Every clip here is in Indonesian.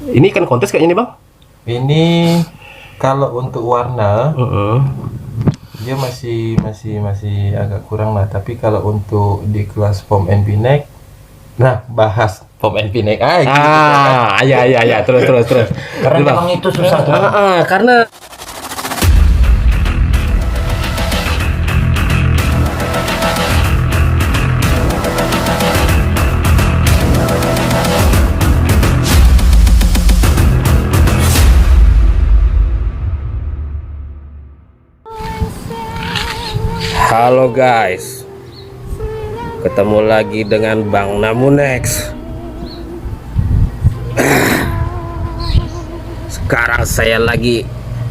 Ini ikan kontes kayaknya nih bang. Ini kalau untuk warna dia masih agak kurang lah. Tapi kalau untuk di kelas foam and V-neck, nah bahas foam and V-neck gitu kan. Ya, terus. Karena memang itu susah tuh. Karena halo guys, ketemu lagi dengan Bang Namunex. Sekarang saya lagi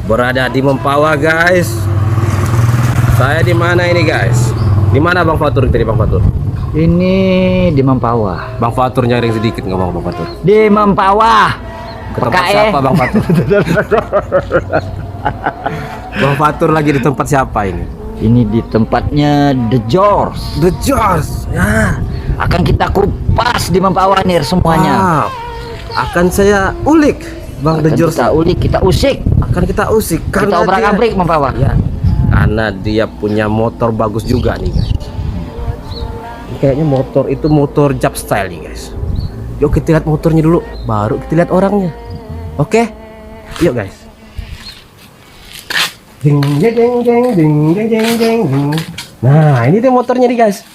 berada di Mempawah guys. Saya di mana ini guys? Di mana Bang Fatur tadi Bang Fatur? Ini di Mempawah. Bang Fatur nyaring sedikit nggak Bang Fatur? Di Mempawah. Ke tempat siapa Bang Fatur? Bang Fatur lagi di tempat siapa ini? Ini di tempatnya The Jaws. The Jaws. Ya. Akan kita kupas di Mempawah nih semuanya. Wow. Akan saya ulik Bang The Jaws. Kita ulik, kita usik. Akan kita usik Kita obrak-abrik Mempawah. Ya. Karena dia punya motor bagus juga nih guys. Ini kayaknya motor itu motor Jap style nih guys. Yuk kita lihat motornya dulu, baru kita lihat orangnya. Oke? Yuk guys. Ding ding ding ding ding ding ding ding ding. Nah, ini tuh motornya nih guys.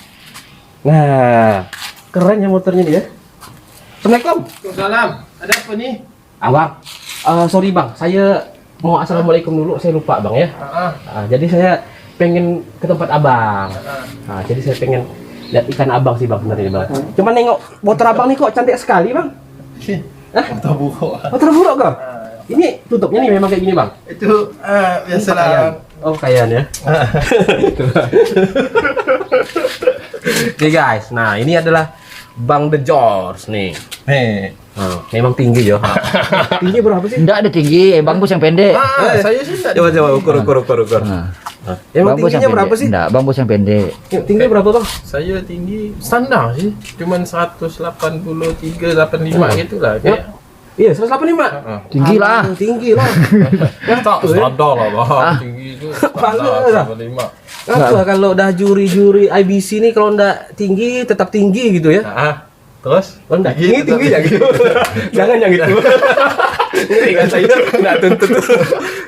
Nah, keren ya motornya nih ya. Assalamualaikum. Waalaikumsalam. Ada apa nih? Abang, sorry bang, saya mau assalamualaikum dulu, saya lupa bang ya. Jadi saya pengen ke tempat abang. Jadi saya pengen lihat ikan abang sih bang sebenarnya bang. Cuman nengok motor abang nih kok cantik sekali bang. Motor buruk. Motor buruk kok. Ini tutupnya nih memang kayak gini bang. Itu biasalah. Oh kayaan ya. Nih guys, nah ini adalah Bang The Jaws nih. Memang tinggi ya. Tinggi berapa sih? Enggak ada tinggi, Bang Bos yang pendek. Saya sih enggak. Coba ukur. Nah, Emang Bang Bos yang tingginya berapa pendek. sih? Enggak, Bang Bos yang pendek. Tinggi berapa bang? Saya tinggi standar sih. Cuman 183, 85 gitu lah. Iya 185. Tinggi lah. Tinggi lah. Ya tak standar lah bang. Tinggi itu standar 185. Kalau udah juri-juri IBC nih kalau ndak tinggi tetap tinggi gitu ya. Terus? Kalau ndak tinggi ya gitu. Jangan yang gitu. Ini kan saya nggak tuntut.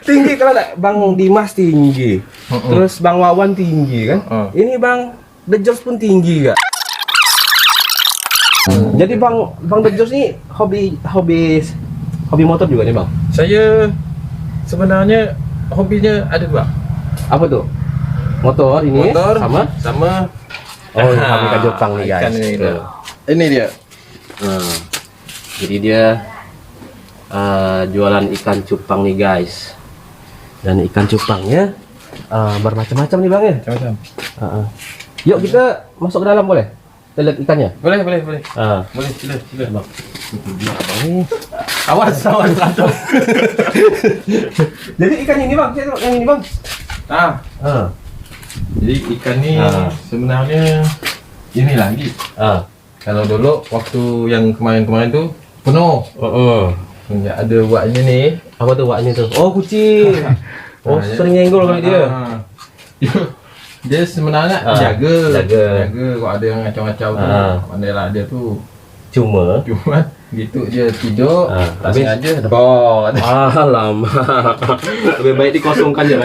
Tinggi kalau ndak Bang Dimas tinggi. Terus Bang Wawan tinggi kan. Ini Bang The Jaws pun tinggi gak? Jadi Bang The Jaws ini hobi motor juga nih Bang? Saya sebenarnya hobinya ada dua. Apa tuh? Motor ini sama oh kami ikan Jepang nih guys. Ini dia. Jadi dia jualan ikan cupang nih guys. Dan ikan cupangnya bermacam-macam nih Bang ya. Macam-macam. Yuk kita masuk ke dalam boleh? Kita lihat ikannya. Boleh. Boleh, sila Bang. Awas jatuh. Jadi ikan ini Bang, saya yang ini Bang. Jadi ikan ini sebenarnya ini lagi. Kalau dulu waktu yang kemarin-kemarin tuh penuh. Nggak ada waknya nih. Apa tuh waknya tuh? Oh kucing. Oh sering nyenggol kali dia. Dia sebenarnya jaga. Kalau ada yang ngacau-ngacau tuh, pandailah dia tuh. Cuma gitu dia tidur, tapi aja debol. Lama. Lebih baik dikosongkan ya.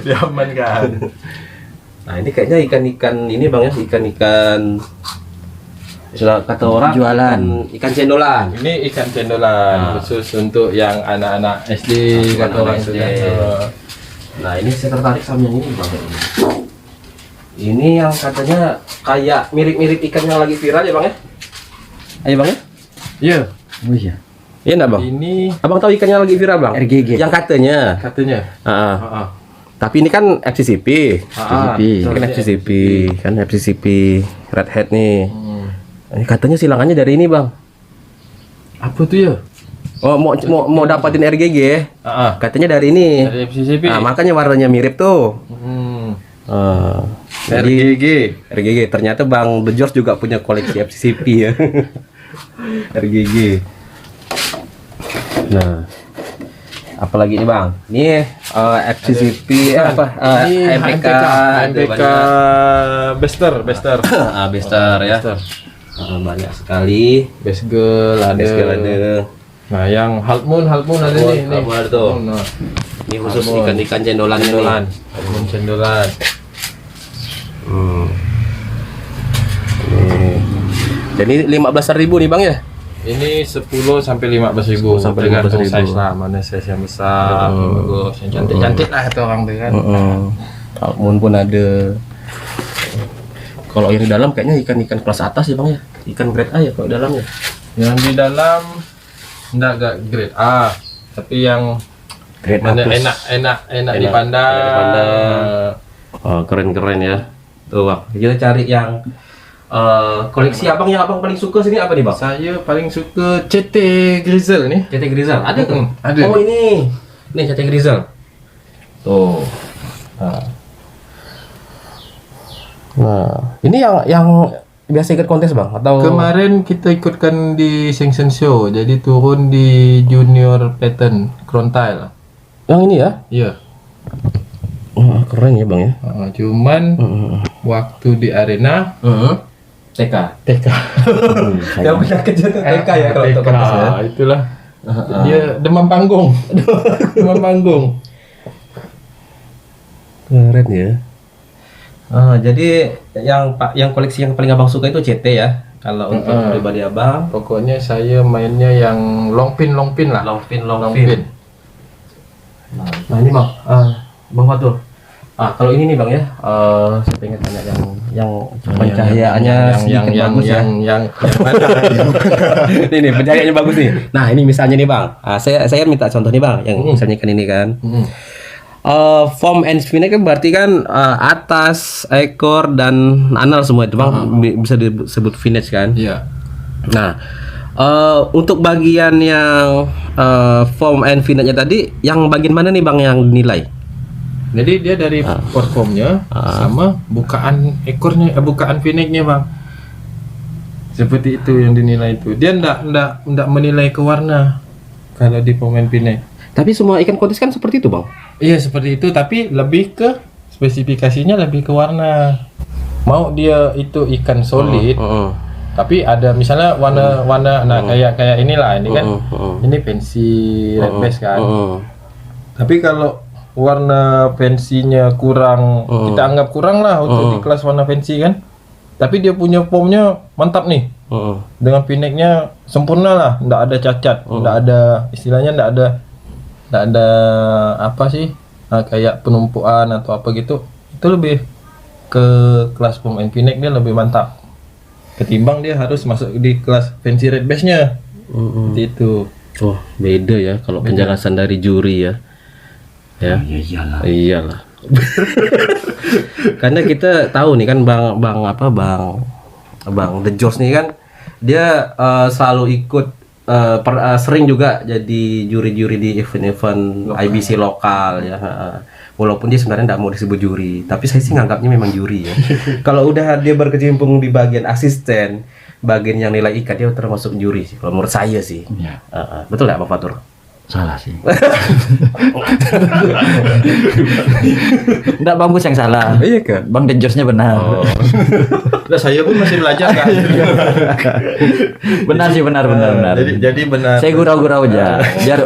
Diamankan. Nah ini kayaknya ikan-ikan ini Bang ya, ikan-ikan istilah kata orang jualan ikan cendolan. Ini ikan cendolan khusus untuk yang anak-anak SD kata orang SD. Nah ini saya tertarik sama yang ini Bang. Ini yang katanya kayak mirip-mirip ikan yang lagi viral ya Bang ya? Ayo Bang ya? Iya. Oh iya. Iya enggak Bang? Ini Abang tahu ikan yang lagi viral Bang? RGG. Yang katanya. Tapi ini kan FCCP. FCCP. Kan FCCP, kan FCCP Red Hat nih. Ini katanya silangannya dari ini Bang. apa tuh ya? Oh mau dapatin RGG ya? Katanya dari ini. Dari FCCP. Nah, makanya warnanya mirip tuh. Jadi RGG ternyata Bang The Jaws juga punya koleksi FCCP ya. RGG. Nah, apalagi nih bang? Ini XCCP apa? MPK Bester. Bester ya. Bester. Banyak sekali. Basegel ada. Nah, yang Half Moon ada nih. Half Moon ada tuh. Nah, Ini khusus Half Moon. ikan-ikan cendolan ini. Half Moon cendolan. Jadi 15.000 nih bang ya? Ini 10 sampai 15.000 sampai tergantung 15.000. size lah, mana size yang besar, yang bagus, yang cantik-cantik lah itu orang tuh kan. Salmon pun ada. Kalau yang di dalam kayaknya ikan-ikan kelas atas ya bang ya? Ikan grade A ya kalau di dalamnya? Yang di dalam enggak grade A, tapi yang Grade mana A plus. enak dipandang. Oh, keren-keren ya. Tuh bang, kita cari yang koleksi abang yang abang paling suka sini apa nih bang? Saya paling suka CT Grizzle nih. CT Grizzle ada kan? Ada. Oh ini CT Grizzle. Tuh. Nah, ini yang biasa ikut kontes bang atau? Kemarin kita ikutkan di Sanction Show, jadi turun di Junior Pattern Krontile. Yang ini ya? Iya. Wah, keren ya bang ya. Cuman waktu di arena TK. Yang punya kerja tuh TK ya kalau untuk kontes ya. Itulah. Dia demam panggung. Demam panggung. Keren ya. Jadi yang koleksi yang paling abang suka itu CT ya. Kalau untuk pribadi abang, Pokoknya saya mainnya yang long pin lah. long pin. Long Nah ini bang, bang Fatul. Kalau ini nih bang ya, saya pengen tanya yang pencahayaannya sedikit bagus ya. Yang mana? Ini pencahayaannya bagus nih. Nah ini misalnya nih bang, saya minta contoh nih bang, yang misalnya kan ini kan. Form and spinach kan berarti kan atas, ekor dan anal semua itu bang bisa disebut vintage kan? Iya. Nah untuk bagian yang form and vintage-nya tadi, yang bagian mana nih bang yang dinilai? Jadi dia dari performnya sama bukaan ekornya, bukaan vineknya bang. Seperti itu yang dinilai itu. Dia ndak menilai ke warna kalau di pemain vinek. Tapi semua ikan kontes kan seperti itu bang. Iya seperti itu, tapi lebih ke spesifikasinya lebih ke warna. Mau dia itu ikan solid, tapi ada misalnya warna nah kayak inilah ini kan. Ini pensi red base kan. Tapi kalau warna pensinya kurang, kita anggap kurang lah untuk di kelas warna pensi kan. Tapi dia punya formnya mantap nih. Dengan vineknya sempurna lah, ndak ada cacat, ndak ada istilahnya ndak ada apa sih kayak penumpuan atau apa gitu. Itu lebih ke kelas form and vinek, dia lebih mantap ketimbang dia harus masuk di kelas fancy red base nya. Seperti itu. Oh beda ya kalau penjelasan dari juri ya. Ya iyalah. Karena kita tahu nih kan bang The George nih kan dia selalu ikut sering juga jadi juri-juri di event-event IBC lokal ya. Walaupun dia sebenarnya tidak mau disebut juri, tapi saya sih nganggapnya memang juri ya. Kalau udah dia berkecimpung di bagian asisten, bagian yang nilai ikan, dia termasuk juri sih. Kalau menurut saya sih. Ya. Betul ya Pak Fatur? Salah sih. Enggak bagus yang salah. Iya kan? Bang Denjosnya benar. Nah, saya pun masih belajar kan. Benar sih, benar. Jadi benar. Saya gurau-gurau aja.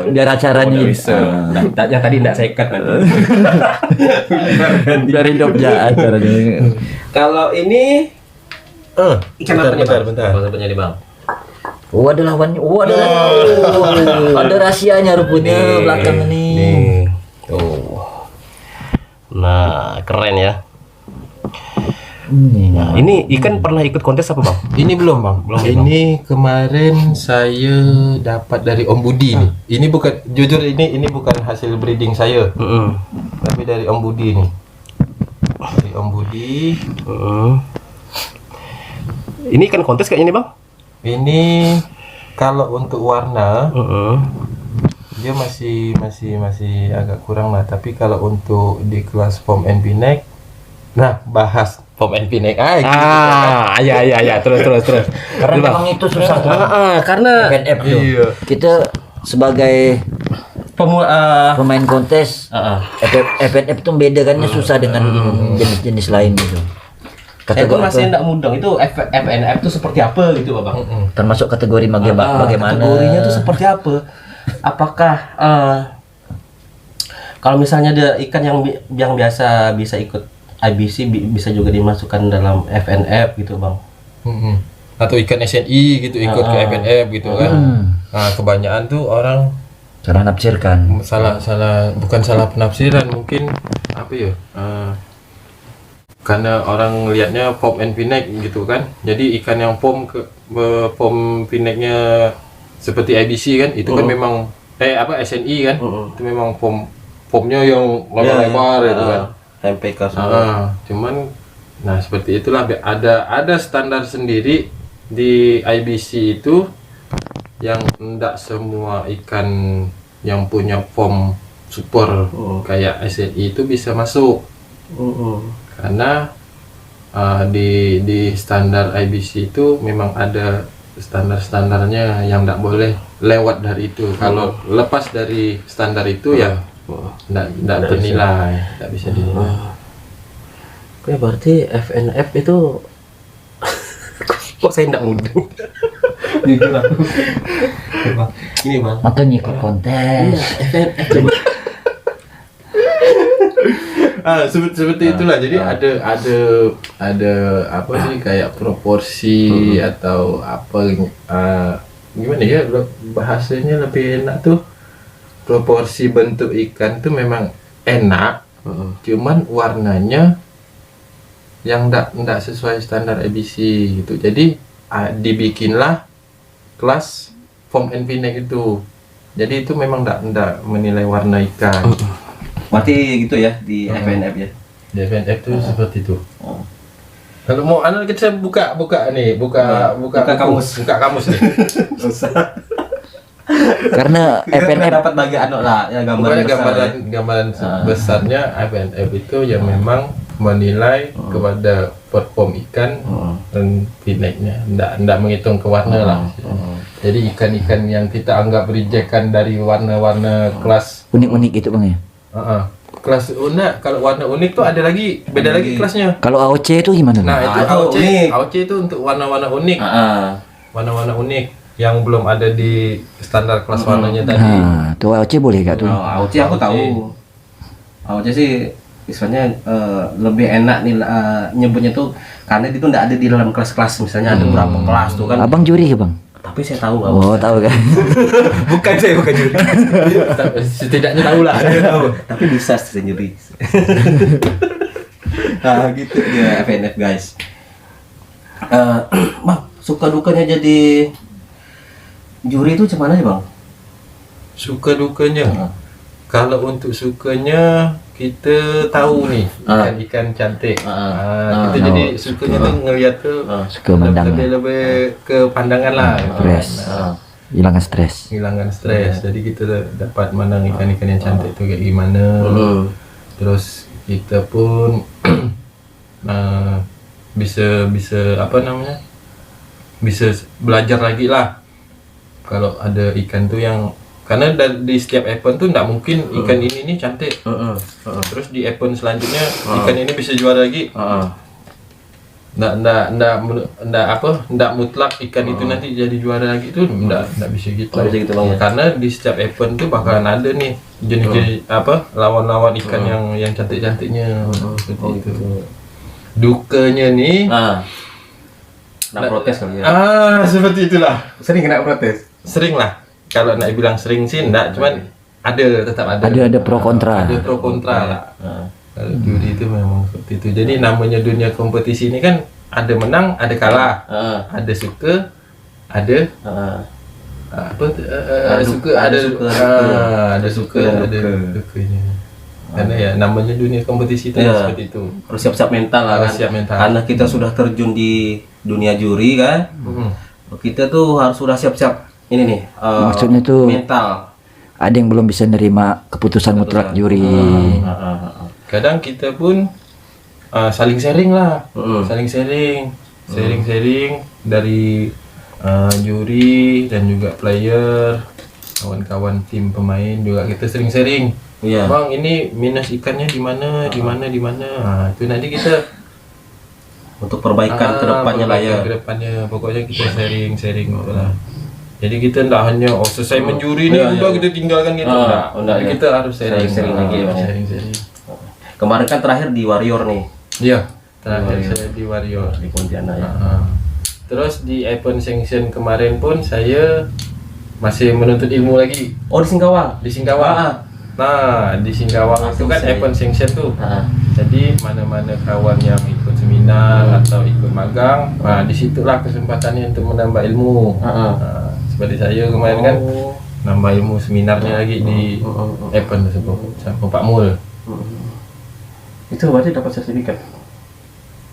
Biar acaranya Yang tadi tidak saya cut nanti. biar hidup aja acaranya. Kalau ini ikan apa nih Bang? Bentar. Apa nih Bang? Oh ada lawannya. Ada rahasianya rupanya belakang ini. Nih. Tuh. Nah, keren ya. Nah, ini ikan pernah ikut kontes apa Bang? Ini belum bang. Ini kemarin saya dapat dari Om Budi nih. Ini bukan, jujur ini bukan hasil breeding saya, tapi dari Om Budi nih. Dari Om Budi. Ini ikan kontes kayak ini Bang? Ini kalau untuk warna dia masih agak kurang lah. Tapi kalau untuk di kelas form and vinek, nah bahas form and vinek Ya, terus. Karena memang itu susah tuh. Karena FNF tuh. Iya. Kita sebagai pemain kontes FNF itu membedakannya susah dengan jenis-jenis lain gitu. Saya pun masih tidak mudeng itu FNF itu seperti apa gitu Bang. Termasuk kategori bagaimana? Kategorinya itu seperti apa? Apakah kalau misalnya ada ikan yang biasa bisa ikut IBC bisa juga dimasukkan dalam FNF gitu Bang? Atau ikan SNI gitu ikut ke FNF gitu kan? Nah kebanyakan tuh orang Salah nafsirkan. bukan salah penafsiran, mungkin apa ya? Karena orang lihatnya pom and pinek gitu kan, jadi ikan yang pom pineknya seperti IBC kan, itu kan memang SNI kan, itu memang pomnya yang lebar-lebar gitu kan, MPK semua. Cuman nah seperti itulah, ada standar sendiri di IBC itu yang tidak semua ikan yang punya pom super kayak SNI itu bisa masuk. Karena di standar IBC itu memang ada standar-standarnya yang tidak boleh lewat dari itu. Kalau lepas dari standar itu ya tidak ternilai, tidak bisa dinilai. Oke, berarti FNF itu kok saya tidak mudeng. Jujur aku. Ini Bang. Makanya ikut kontes. FNF seperti itulah. Jadi ada apa sih kayak proporsi atau apa gimana ya bahasanya lebih enak tuh, proporsi bentuk ikan tuh memang enak, cuman warnanya yang ndak sesuai standar IBC gitu. Jadi dibikinlah kelas form and pinek itu. Jadi itu memang ndak menilai warna ikan. Berarti gitu ya di FNF ya. Di FNF itu seperti itu. Kalau mau kita buka kamus nih. Usah. Karena FNF dapat bagi lah ya gambaran besarnya FNF itu yang memang menilai kepada perform ikan dan pineknya, ndak menghitung ke warna lah. Jadi ikan-ikan yang kita anggap rejekan dari warna-warna kelas unik-unik itu Bang ya. Kelas unik, kalau warna unik tuh ada lagi, beda lagi kelasnya. Kalau AOC itu gimana? Nah, itu AOC. unik. AOC itu untuk warna-warna unik. Warna-warna unik yang belum ada di standar kelas warnanya tadi. Nah, tuh AOC boleh gak tuh? AOC aku tahu. AOC sih istilahnya lebih enak nih nyebutnya tuh karena itu enggak ada di dalam kelas-kelas, misalnya ada berapa kelas tuh kan. Abang juri ya Bang? Tapi saya tahu Bang. Oh tahu kan? bukan juri. Setidaknya tahu lah. Tapi bisa saya juri. Nah gitu dia FNF guys. Bang, suka dukanya jadi juri itu gimana sih Bang? Suka dukanya. Kalau untuk sukanya kita tahu nih ikan-ikan cantik. Kita jadi sukanya tuh ngeliat tuh Suka mandang. lebih ke pandangan lah. Stres. Hilangkan stres. Hilangkan stres. Jadi kita dapat mandang ikan-ikan yang cantik itu kayak gimana. Terus kita pun bisa apa namanya? Bisa belajar lagi lah. Kalau ada ikan tuh yang karena di setiap event tuh nggak mungkin ikan ini nih cantik, terus di event selanjutnya ikan ini bisa juara lagi. Nggak mutlak ikan itu nanti jadi juara lagi, itu nggak bisa gitu. Karena di setiap event tuh bakalan ada nih jenis lawan-lawan ikan yang cantik-cantiknya seperti itu. Dukanya nih protes kali ya. Seperti itulah. Sering kena protes. Sering lah. Kalau nak bilang sering sih enggak, cuman tetap ada. Ada pro kontra. Ada pro kontra lah. Kalau juri itu memang seperti itu. Jadi namanya dunia kompetisi ini kan ada menang, ada kalah, ada suka, ada suka, ada dukanya. Karena ya namanya dunia kompetisi itu seperti itu. Harus siap-siap mental lah kan. Siap mental. Karena kita sudah terjun di dunia juri kan. Kita tuh harus sudah siap-siap ini nih. Maksudnya tuh mental. Ada yang belum bisa nerima keputusan mutlak juri. Kadang kita pun saling sharing lah, sharing dari juri dan juga player. kawan-kawan tim pemain juga kita sering sharing. Iya. Bang, ini minus ikannya di mana, di mana, di mana. Nah, itu nanti kita Untuk perbaikan ke depannya lah ya. Ke depannya pokoknya kita sharing gitu lah. Jadi kita enggak hanya selesai menjuri nih udah kita tinggalkan gitu. Enggak, Jadi ya. kita harus sharing lagi ya, Bang, ya. Sharing. Kemarin kan terakhir di Warrior nih, Iya, terakhir saya di Warrior. di Pontianak ya. Terus di Event Sanction kemarin pun saya masih menuntut ilmu lagi Oh, di Singkawang. di Singkawang. Nah, di Singkawang itu kan Selesai. Event Sanction tuh. Ah. Jadi mana-mana kawan yang ikut seminar atau ikut magang, nah disitulah kesempatannya untuk menambah ilmu. Nah, seperti saya kemarin kan nambah ilmu seminarnya lagi di event tersebut sama Pak Mul. Itu berarti dapat sertifikat.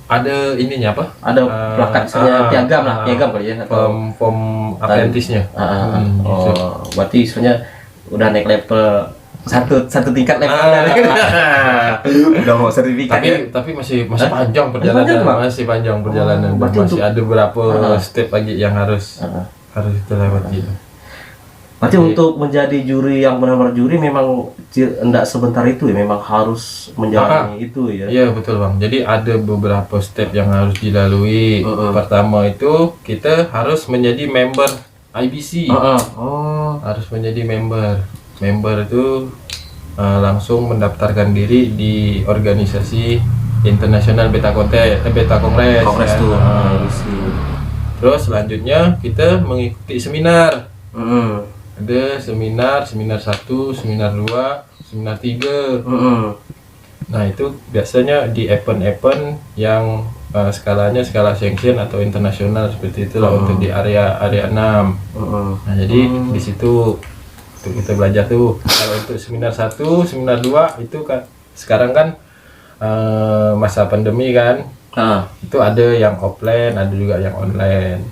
Ada ininya apa? Ada plakat misalnya piagam lah, piagam kali ya atau Form apprentice-nya. Gitu. Berarti sebenarnya udah naik level satu tingkat level. Udah mau sertifikat ya. Tapi masih panjang perjalanan, panjang, Bang? masih panjang perjalanan. Berarti Masih ada beberapa step lagi yang harus dilewati. Berarti untuk menjadi juri yang benar-benar juri memang enggak sebentar itu ya, memang harus menjalani itu ya. Iya betul Bang. Jadi ada beberapa step yang harus dilalui. Pertama itu kita harus menjadi member IBC. Harus menjadi member. Member itu langsung mendaftarkan diri di organisasi International Beta Congress. Kongres kan. tuh. Terus selanjutnya kita mengikuti seminar. Ada seminar 1, seminar 2, seminar 3. Nah itu biasanya di event-event yang skalanya skala sanction atau internasional seperti itulah untuk di area 6. Nah jadi di situ tuh kita belajar tuh. Kalau untuk seminar 1, seminar 2 itu kan sekarang kan masa pandemi kan. Itu ada yang offline, ada juga yang online.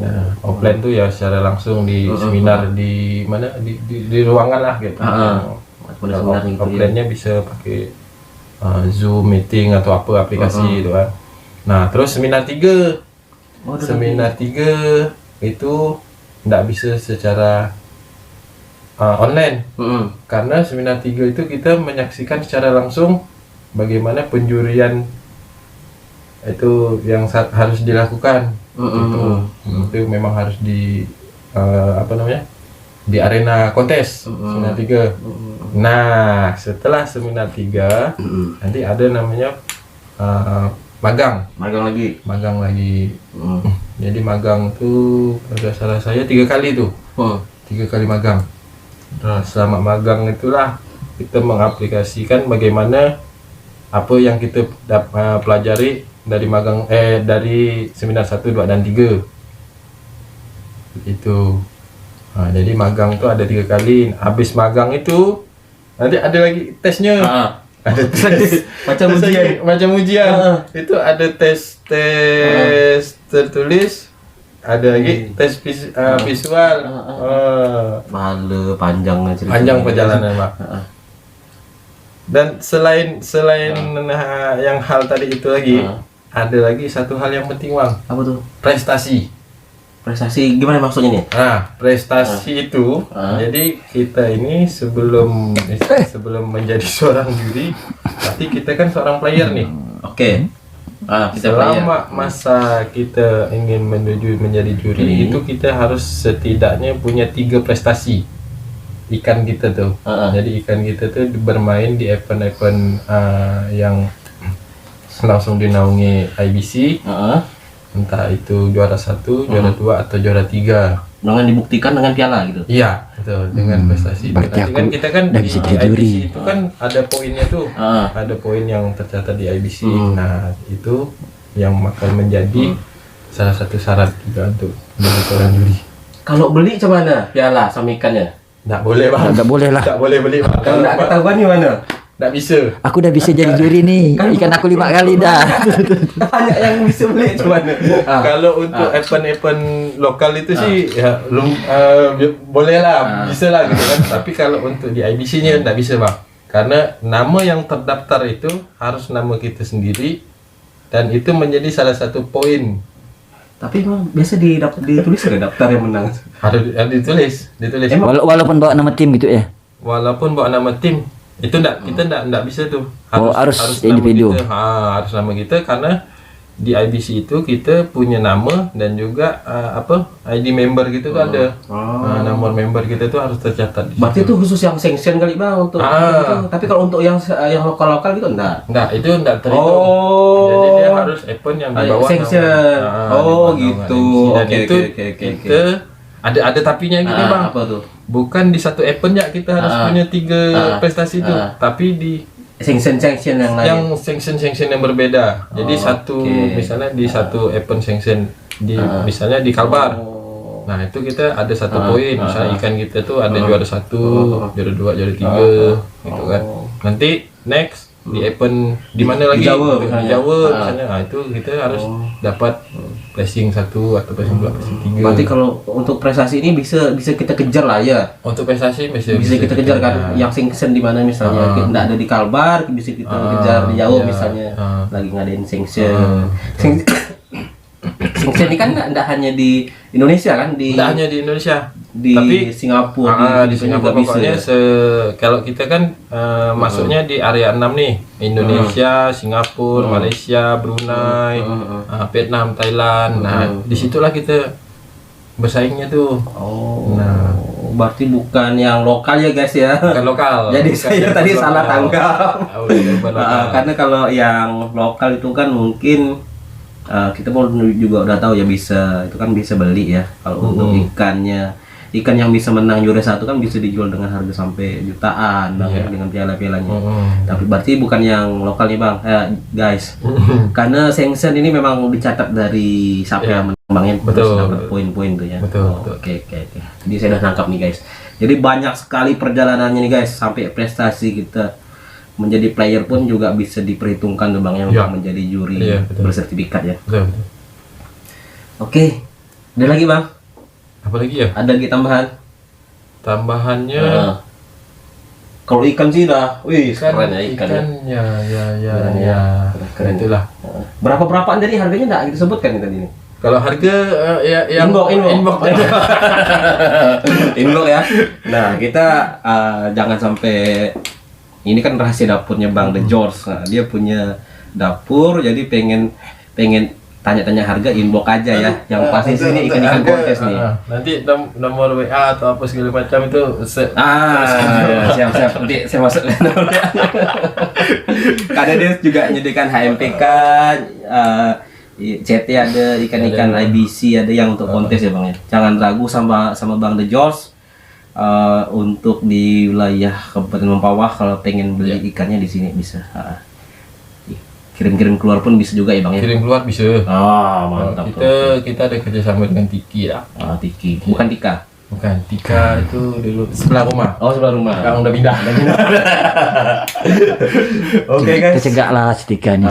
Nah, offline tuh ya secara langsung di seminar di mana di ruangan lah gitu. Offline-nya bisa pakai Zoom meeting atau apa aplikasi gitu kan. Nah, terus seminar 3. Seminar 3 itu enggak bisa secara online. Karena seminar 3 itu kita menyaksikan secara langsung bagaimana penjurian itu yang harus dilakukan. Itu memang harus di di arena kontes seminar 3. Nah setelah seminar 3 nanti ada namanya magang lagi. Jadi magang tuh kalau salah saya 3 kali tuh. 3 kali magang. Nah selama magang itulah kita mengaplikasikan bagaimana apa yang kita pelajari dari magang dari seminar 1, 2 dan 3 itu. Nah, jadi magang tuh ada 3 kali. Habis magang itu nanti ada lagi tesnya. Ada tes macam ujian. Itu ada tes tertulis, ada lagi tes visual. Panjang perjalanan Pak. Dan selain yang hal tadi itu lagi, ada lagi satu hal yang penting Bang. Apa tuh? Prestasi Gimana maksudnya nih? Nah prestasi itu jadi kita ini sebelum menjadi seorang juri berarti kita kan seorang player nih. Oke. Selama masa kita ingin menuju menjadi juri itu kita harus setidaknya punya 3 prestasi ikan kita tuh. Jadi ikan kita tuh bermain di event-event yang langsung dinaungi IBC. Entah itu juara 1, juara 2 atau juara 3. Dengan dibuktikan dengan piala gitu. Iya, betul, dengan prestasi. Berarti Nanti kan kita kan di bisa IBC juri. itu kan ada poinnya tuh. Ada poin yang tercatat di IBC. Nah, itu yang akan menjadi salah satu syarat juga untuk menjadi seorang juri. Kalau beli gimana piala sama ikannya? Nggak boleh Bang. Nggak boleh lah. Nggak boleh beli Bang. Kalau nggak ketahuan gimana? Nggak bisa. Aku udah bisa jadi juri nih. Ikan aku 5 kali dah. Banyak yang bisa beli gimana? Kalau untuk event-event lokal itu sih ya boleh lah, bisa lah gitu kan. Tapi kalau untuk di IBC-nya nggak bisa Bang. Karena nama yang terdaftar itu harus nama kita sendiri dan itu menjadi salah satu poin Tapi emang biasa ditulis ke daftar yang menang. Harus ditulis. Walaupun bawa nama tim gitu ya. Walaupun bawa nama tim itu kita enggak bisa tuh. Harus nama individu. kita. Harus nama kita karena di IBC itu kita punya nama dan juga ID member gitu tuh ada. Nomor member kita tuh harus tercatat di Berarti situ. itu khusus yang sanction kali bang untuk itu. Tapi kalau untuk yang lokal gitu enggak. Enggak, itu enggak terhitung. Jadi dia harus event yang di bawah sanction. gitu. Dan itu kita ada tapinya gitu bang. Apa tuh? Bukan di satu event ya kita harus punya 3 prestasi itu, tapi di Sanction yang lain. yang sanction yang berbeda. Jadi misalnya di satu event sanction di misalnya di Kalbar. Nah, itu kita ada 1 poin. Misalnya ikan kita tuh ada juara 1, juara 2, juara 3 gitu kan. Nanti next di event di mana lagi? Di Jawa misalnya. Nah, itu kita harus dapat placing 1 atau placing 2, placing 3. Berarti kalau untuk prestasi ini bisa kita kejar lah ya. Untuk prestasi bisa Kita kejar kan. Yang sanction di mana misalnya enggak ada di Kalbar, bisa kita kejar di Jawa misalnya. Lagi ngadain sanction. Sanction ini kan enggak hanya di Indonesia kan, Tidak hanya di Indonesia, tapi Singapura, di Singapura pokoknya kalau kita kan masuknya di area 6 nih, Indonesia, Singapura, Malaysia, Brunei, Vietnam, Thailand. Nah, disitulah kita bersaingnya tuh. Nah, berarti bukan yang lokal ya guys ya. bukan lokal. Jadi Bukan saya yang tadi lokal. salah tangkap. Bukan lokal. Karena kalau yang lokal itu kan mungkin kita pun juga udah tahu ya bisa beli ya. Kalau untuk ikan yang bisa menang juara 1 kan bisa dijual dengan harga sampai jutaan bang, ya, dengan piala-pialanya. Tapi berarti bukan yang lokal nih bang, guys. Karena sanction ini memang dicatat dari siapa yang menang bang, yang dapat poin-poin tuh ya. Oke. Jadi saya udah nangkap nih guys. Jadi banyak sekali perjalanannya nih guys, sampai prestasi kita menjadi player pun juga bisa diperhitungkan tuh bang ya, untuk menjadi juri bersertifikat ya. Betul. Oke, ada lagi bang? Apa lagi ya? Ada lagi tambahan? Tambahannya kalau ikan sih dah, wih keren ya ikan. Keren itulah. Berapaan dari harganya enggak kita sebutkan tadi ini? Kalau harga yang inbox ya. Nah, kita jangan sampai ini kan rahasia dapurnya Bang The George. Nah, dia punya dapur, jadi pengen tanya-tanya harga inbox aja ya. Yang pasti sini ikan-ikan kontes nih. Nanti nomor WA atau apa segala macam itu ya, siap. Nanti saya masuk nomor WA. Karena dia juga menyediakan HMPK, CT ada, ikan-ikan IBC ada yang untuk kontes ya Bang ya. Jangan ragu sama Bang The George. Untuk di wilayah Kabupaten Mempawah kalau pengen beli ikannya di sini bisa. Kirim-kirim keluar pun bisa juga ya Bang ya. Kirim keluar bisa. Mantap. Kita ada kerjasama dengan Tiki ya. Tiki. Bukan Tika. Bukan Tika, itu dulu sebelah rumah. Sebelah rumah. Sekarang udah pindah. Oke guys. Kecegak lah setika nih.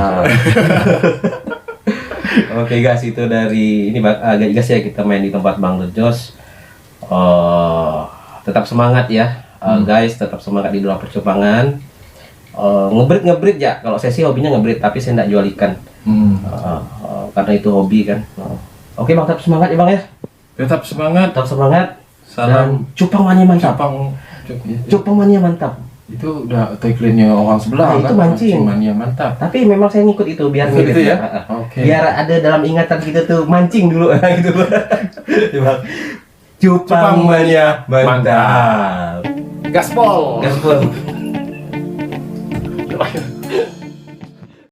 Oke guys, itu dari ini Bang. Guys ya, kita main di tempat Bang The George. Tetap semangat ya, guys, tetap semangat di dunia percopangan. Ngebreed ya, kalau saya sih hobinya ngebreed, tapi saya nggak jual ikan. Karena itu hobi kan. Oke Bang, tetap semangat ya Bang ya. Tetap semangat. Dan Salam cupang mania mantap. Cupang mania mantap. Itu udah tagline-nya orang sebelah Itu mancing mania mantap. Tapi memang saya ngikut itu biar gitu ya. Biar ada dalam ingatan kita tuh mancing dulu gitu. Cupang mania mantap. Gaspol.